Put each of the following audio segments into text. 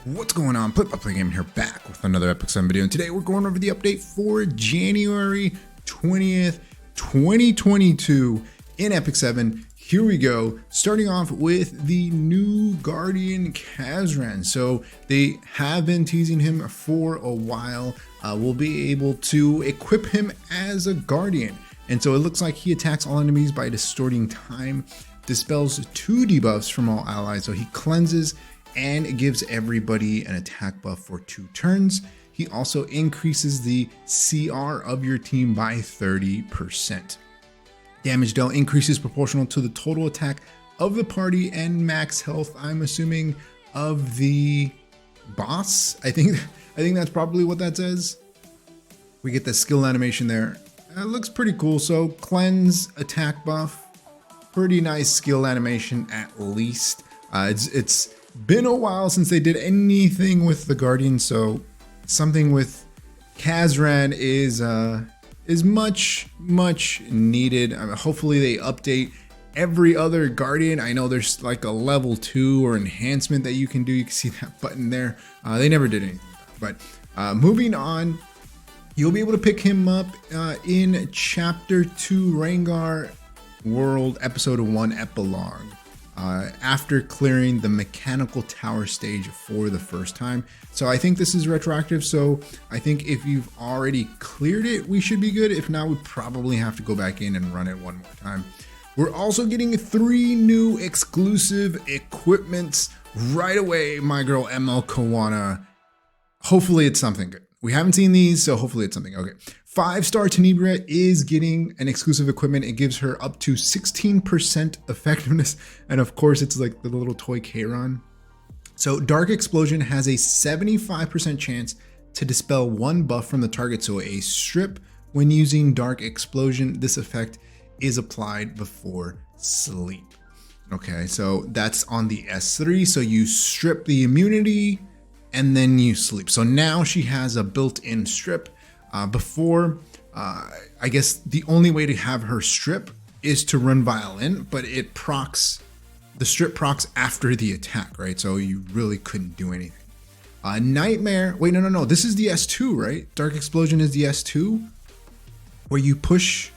What's going on? Play Game here, back with another Epic 7 video, and today we're going over the update for January 20th, 2022 in Epic 7. Here we go, starting off with the new Guardian Kazran. So they have been teasing him for a while. We'll be able to equip him as a Guardian. And so it looks like he attacks all enemies by distorting time, dispels 2 debuffs from all allies, so he cleanses and it gives everybody an attack buff for 2 turns. He also increases the CR of your team by 30%. Damage dealt increases proportional to the total attack of the party and max health, I'm assuming, of the boss. I think that's probably what that says. We get the skill animation there. It looks pretty cool. So cleanse, attack buff, pretty nice skill animation at least. It's been a while since they did anything with the Guardian, so something with Kazran is much needed. I mean, hopefully they update every other Guardian. I know there's like a level 2 or enhancement that you can do. You can see that button there. They never did anything with that. But moving on, you'll be able to pick him up in Chapter 2 Rengar World Episode 1 Epilogue. After clearing the mechanical tower stage for the first time. So I think this is retroactive. So I think if you've already cleared it, we should be good. If not, we probably have to go back in and run it one more time. We're also getting 3 new exclusive equipments right away, my girl ML Khawana. Hopefully it's something good. We haven't seen these, so hopefully it's something. Okay. 5-star Tenebria is getting an exclusive equipment. It gives her up to 16% effectiveness. And of course, it's like the little toy Khawana. So Dark Explosion has a 75% chance to dispel 1 buff from the target. So a strip when using Dark Explosion, this effect is applied before sleep. Okay, so that's on the S3. So you strip the immunity and then you sleep. So now she has a built-in strip. Before, I guess the only way to have her strip is to run Violin, but it procs, the strip procs after the attack, right? So you really couldn't do anything. Nightmare, wait, no, this is the S2, right? Dark Explosion is the S2, where you push,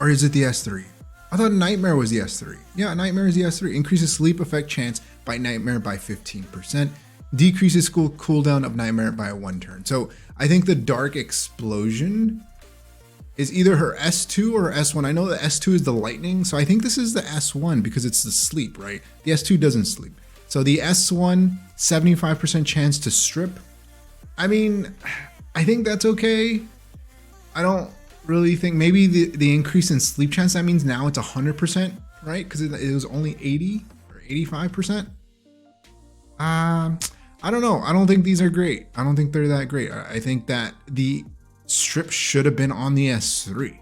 or is it the S3? I thought Nightmare was the S3. Yeah, Nightmare is the S3. Increases sleep effect chance by Nightmare by 15%. Decreases cooldown of Nightmare by 1 turn. So I think the Dark Explosion is either her S2 or S1. I know the S2 is the lightning, so I think this is the S1 because it's the sleep, right? The S2 doesn't sleep. So the S1, 75% chance to strip. I mean, I think that's okay. I don't really think, maybe the increase in sleep chance, that means now it's 100%, right? Because it was only 80 or 85%. I don't know. I don't think these are great. I don't think they're that great. I think that the strip should have been on the S3.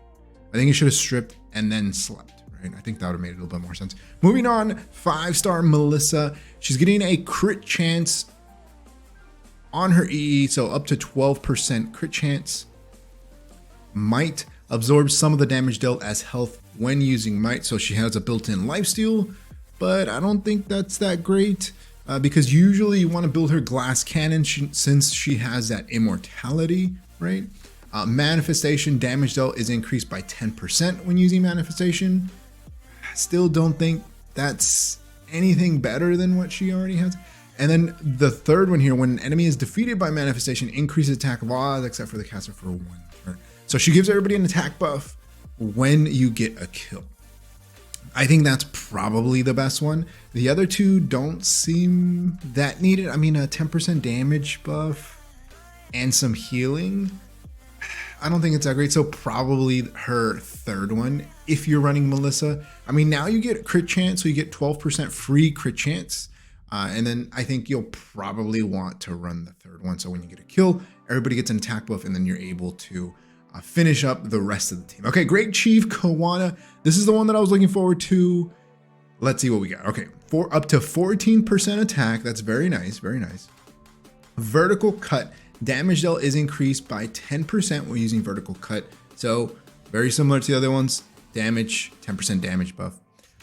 I think it should have stripped and then slept, right? I think that would have made a little bit more sense. Moving on, 5-star Melissa. She's getting a crit chance on her EE, so up to 12% crit chance. Might absorbs some of the damage dealt as health when using Might, so she has a built-in lifesteal, but I don't think that's that great. Because usually you want to build her glass cannon since she has that immortality, right? Manifestation damage dealt is increased by 10% when using manifestation. Still don't think that's anything better than what she already has. And then the third one here, when an enemy is defeated by manifestation, increases attack of all odds except for the caster for 1 turn. So she gives everybody an attack buff when you get a kill. I think that's probably the best one. The other 2 don't seem that needed. I mean, a 10% damage buff and some healing. I don't think it's that great. So probably her third one, if you're running Melissa. I mean, now you get crit chance, so you get 12% free crit chance. And then I think you'll probably want to run the third one. So when you get a kill, everybody gets an attack buff and then you're able to finish up the rest of the team. Okay, Great Chief Khawana. This is the one that I was looking forward to. Let's see what we got. Okay, up to 14% attack. That's very nice, very nice. Vertical cut. Damage dealt is increased by 10% when using vertical cut. So very similar to the other ones. Damage, 10% damage buff.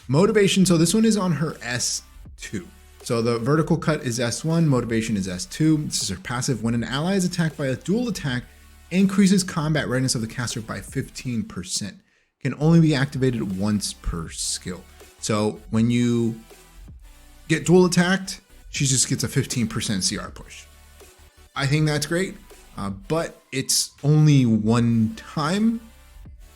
Motivation. So this one is on her S2. So the vertical cut is S1, motivation is S2. This is her passive. When an ally is attacked by a dual attack, increases combat readiness of the caster by 15%. Can only be activated once per skill. So when you get dual attacked, she just gets a 15% CR push. I think that's great, but it's only one time.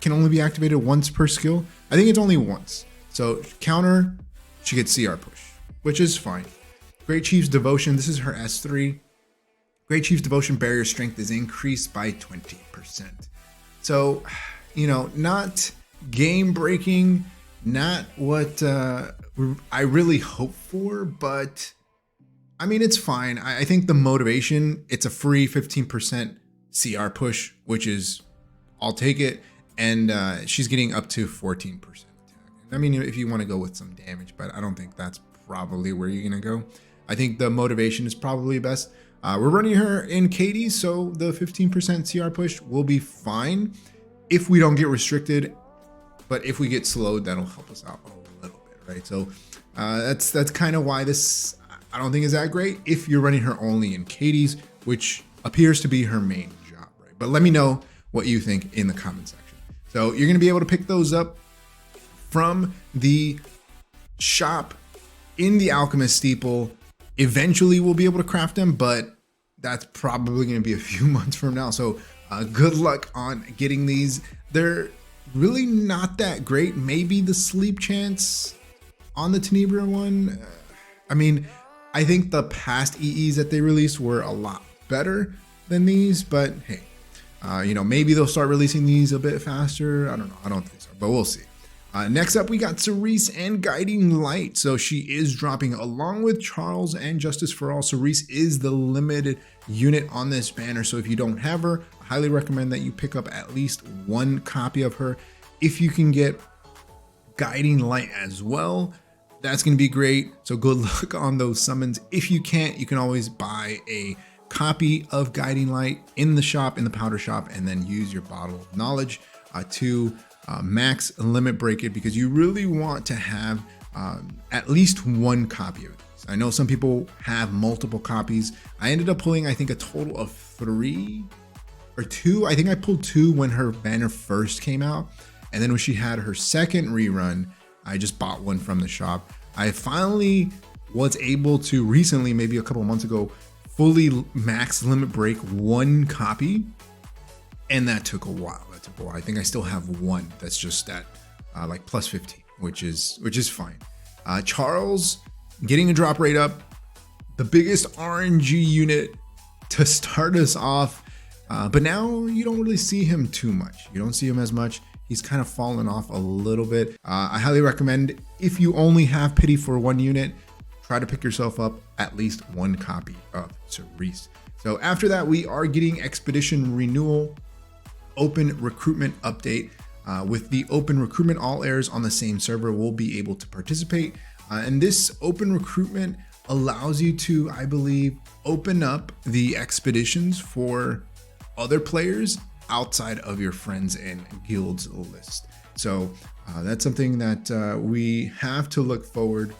Can only be activated once per skill. I think it's only once. So counter, she gets CR push, which is fine. Great Chief's Devotion, this is her S3. Great Chief's Devotion barrier strength is increased by 20%. So, you know, not game breaking, not what I really hope for, but I mean, it's fine. I think the motivation, it's a free 15% CR push, which is, I'll take it. And she's getting up to 14% attack. I mean, if you want to go with some damage, but I don't think that's probably where you're going to go. I think the motivation is probably best. We're running her in Katie, so the 15% CR push will be fine if we don't get restricted. But if we get slowed, that'll help us out a little bit, right? So that's kind of why this, I don't think is that great if you're running her only in Katie's, which appears to be her main job, right? But let me know what you think in the comment section. So you're going to be able to pick those up from the shop in the Alchemist Steeple. Eventually we'll be able to craft them, but that's probably going to be a few months from now. So good luck on getting these. They're really not that great. Maybe the sleep chance on the Tenebria one. I mean, I think the past EEs that they released were a lot better than these, but hey. You know, maybe they'll start releasing these a bit faster. I don't know. I don't think so, but we'll see. Next up, we got Cerise and Guiding Light. So she is dropping along with Charles and Justice for All. Cerise is the limited unit on this banner. So if you don't have her, I highly recommend that you pick up at least one copy of her. If you can get Guiding Light as well, that's going to be great. So good luck on those summons. If you can't, you can always buy a copy of Guiding Light in the shop, in the powder shop, and then use your bottle of knowledge to max limit break it, because you really want to have at least one copy of it. I know some people have multiple copies. I ended up pulling, I think, a total of 3 or 2. I think I pulled 2 when her banner first came out, and then when she had her second rerun, I just bought one from the shop. I finally was able to recently, maybe a couple months ago, fully max limit break 1 copy, and that took a while. I think I still have 1 that's just at like plus 15, which is fine. Charles getting a drop rate up, the biggest RNG unit to start us off, but now you don't really see him too much. You don't see him as much. He's kind of fallen off a little bit. I highly recommend, if you only have pity for 1 unit, try to pick yourself up at least 1 copy of Cerise. So after that, we are getting Expedition Renewal Open Recruitment Update. With the Open Recruitment, all heirs on the same server will be able to participate. And this Open Recruitment allows you to, I believe, open up the expeditions for other players outside of your friends and guilds list. So that's something that we have to look forward.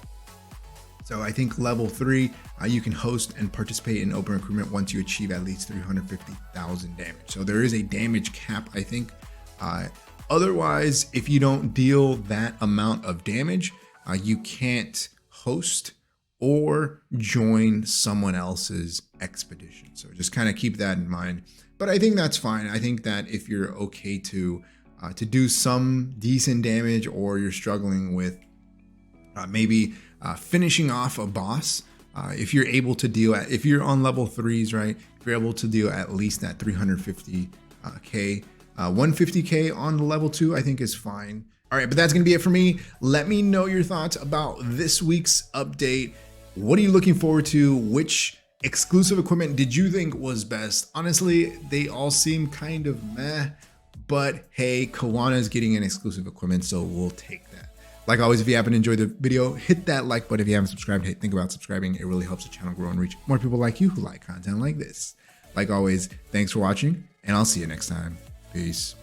So I think level 3, you can host and participate in open recruitment once you achieve at least 350,000 damage. So there is a damage cap, I think. Otherwise, if you don't deal that amount of damage, you can't host or join someone else's expedition. So just kind of keep that in mind. But I think that's fine. I think that if you're okay to do some decent damage, or you're struggling with maybe finishing off a boss, if you're able to deal at, if you're on level 3s, right, if you're able to deal at least that 350k, 150k on the level 2, I think is fine. All right, but that's gonna be it for me. Let me know your thoughts about this week's update. What are you looking forward to? Which exclusive equipment did you think was best? Honestly, they all seem kind of meh, but hey, Khawana is getting an exclusive equipment, so we'll take that. Like always, if you happen to enjoy the video, hit that like button. If you haven't subscribed, hey, think about subscribing. It really helps the channel grow and reach more people like you who like content like this. Like always, thanks for watching, and I'll see you next time. Peace.